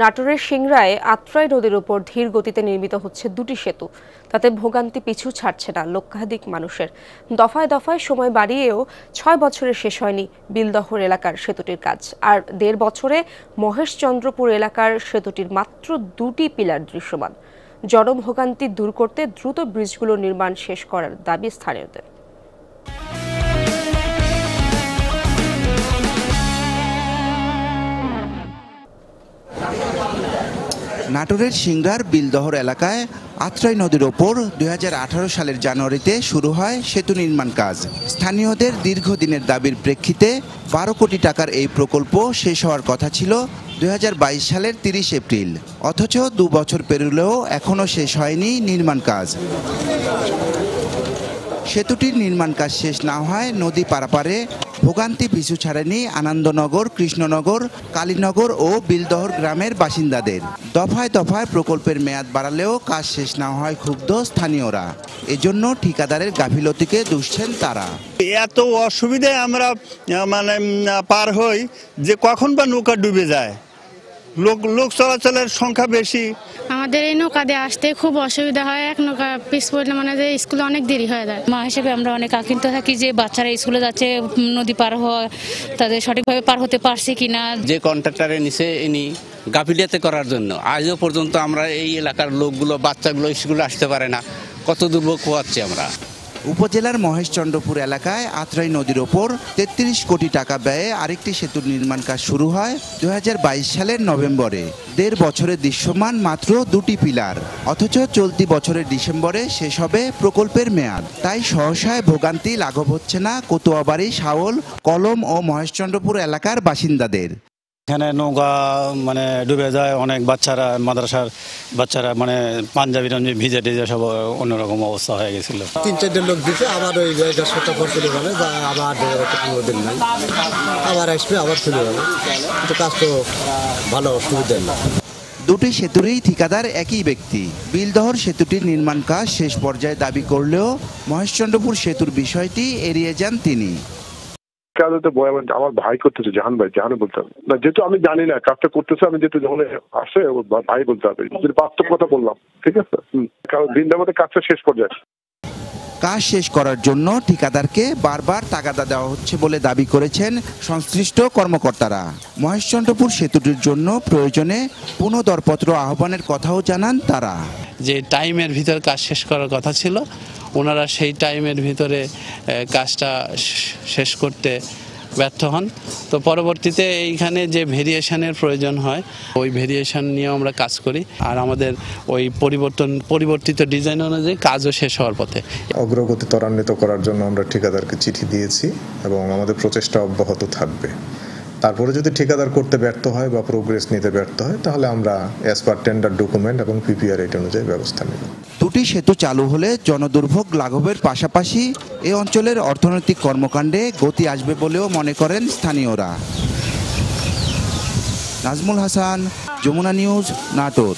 নাটোরের সিংড়ায় আত্রাই নদীর উপর ধীর গতিতে নির্মিত হচ্ছে দুটি সেতু। তাতে ভোগান্তি পিছু ছাড়ছে না লক্ষাধিক মানুষের। দফায় দফায় সময় বাড়িয়েও ৬ বছরে শেষ হয়নি বিলদহর এলাকার সেতুটির কাজ। আর ১.৫ বছরে মহেশচন্দ্রপুর এলাকার সেতুটির মাত্র ২টি পিলার দৃশ্যমান। জনভোগান্তি দূর করতে দ্রুত ব্রিজগুলো নির্মাণ শেষ করার দাবি স্থানীয়দের। নাটোরের সিংড়ার বিলদহর এলাকায় আত্রাই নদীর ওপর ২০১৮ সালের জানুয়ারিতে শুরু হয় সেতু নির্মাণ কাজ। স্থানীয়দের দীর্ঘদিনের দাবির প্রেক্ষিতে ১২ কোটি টাকার এই প্রকল্প শেষ হওয়ার কথা ছিল ২০২২ সালের ৩০ এপ্রিল। অথচ ২ বছর পেরোলেও এখনও শেষ হয়নি নির্মাণ কাজ। সেতুটির নির্মাণ কাজ শেষ না হয় নদী পারাপারে ভোগান্তি পিছু ছাড়েনি আনন্দনগর, কৃষ্ণনগর, কালীনগর ও বিলদহর গ্রামের বাসিন্দাদের। দফায় দফায় প্রকল্পের মেয়াদ বাড়ালেও কাজ শেষ না হয় ক্ষুব্ধ স্থানীয়রা। এজন্য ঠিকাদারের গাফিলতিকে দুষছেন তারা। এত অসুবিধায় আমরা পার হই যে কখন বা নৌকা ডুবে যায়। লোক চলাচলের সংখ্যা বেশি। আমাদের এই নৌকা দিয়ে আসতে খুব অসুবিধা হয়। এক নৌকা পিছ পড়লে মানে যে স্কুলে অনেক দেরি হয়ে যায়। মা হিসেবে আমরা অনেক আকিন্ত থাকি যে বাচ্চারা স্কুলে যাচ্ছে, নদী পার হওয়া তাদের সঠিকভাবে পার হতে পারছে কিনা। যে কন্ট্রাক্টরের নিচে ইনি গাফিলিয়াতে করার জন্য আজও পর্যন্ত আমরা এই এলাকার লোকগুলো, বাচ্চাগুলো স্কুলে আসতে পারে না। কত দুর্ভোগ পোহাচ্ছি আমরা। উপজেলার মহেশচন্দ্রপুর এলাকায় আত্রাই নদীর ওপর ৩৩ কোটি টাকা ব্যয়ে আরেকটি সেতুর নির্মাণ কাজ শুরু হয় ২০২২ সালের নভেম্বরে। ১.৫ বছরে দৃশ্যমান মাত্র ২টি পিলার। অথচ চলতি বছরের ডিসেম্বরে শেষ হবে প্রকল্পের মেয়াদ। তাই সহসায় ভোগান্তি লাঘব হচ্ছে না কোতোয়াবাড়ি, শাওল, কলম ও মহেশচন্দ্রপুর এলাকার বাসিন্দাদের। এখানে নৌকা ডুবে যায়, অনেক বাচ্চারা, মাদ্রাসার বাচ্চারা পাঞ্জাবি ভিজে টিজে সব অন্যরকম অবস্থা হয়ে গেছিল। ৩-৪ লোক দিতে আবার ওই সপ্তাহ পর চলে যাবে বা আবার ১৫ দিন নাই আবার আসবে, আবার চলে যাবে। কিন্তু কাজ তো ভালো সুবিধা না। দুটি সেতুরই ঠিকাদার একই ব্যক্তি। বিলদহর সেতুটির নির্মাণ কাজ শেষ পর্যায়ে দাবি করলেও মহেশচন্দ্রপুর সেতুর বিষয়টি এড়িয়ে যান তিনি। আমার ভাই করতেছে, জাহান বলতে হবে না, যেহেতু আমি জানি না কাজটা করতেছে, আমি যেহেতু যখন আসে ভাই বলতে হবে। বাস্তব কথা বললাম, ঠিক আছে, কারণ দিনটার মধ্যে কাজটা শেষ পর্যায়ে। কাজ শেষ করার জন্য ঠিকাদারকে বারবার তাগাদা দেওয়া হচ্ছে বলে দাবি করেছেন সংশ্লিষ্ট কর্মকর্তারা। মহেশচন্দ্রপুর সেতুটির জন্য প্রয়োজনে পুনঃদরপত্র আহ্বানের কথাও জানান তারা। যে টাইমের ভিতর কাজ শেষ করার কথা ছিল, ওনারা সেই টাইমের ভিতরে কাজটা শেষ করতে ব্যর্থ হন। তো পরবর্তীতে এইখানে যে ভেরিয়েশনের প্রয়োজন হয়, ওই ভেরিয়েশন নিয়েও আমরা কাজ করি। আর আমাদের ওই পরিবর্তিত ডিজাইন অনুযায়ী কাজও শেষ হওয়ার পথে। অগ্রগতি ত্বরান্বিত করার জন্য আমরা ঠিকাদারকে চিঠি দিয়েছি এবং আমাদের প্রচেষ্টা অব্যাহত থাকবে। তারপরে যদি ঠিকাদার করতে ব্যর্থ হয় বা প্রোগ্রেস নিতে ব্যর্থ হয়, তাহলে আমরা অ্যাজ পার টেন্ডার ডকুমেন্ট এবং পিপিআর রেট অনুযায়ী ব্যবস্থা নেব। দুটি সেতু চালু হলে জনদুর্ভোগ লাঘবের পাশাপাশি এই অঞ্চলের অর্থনৈতিক কর্মকাণ্ডে গতি আসবে বলেও মনে করেন স্থানীয়রা। নাজমুল হাসান, যমুনা নিউজ, নাটোর।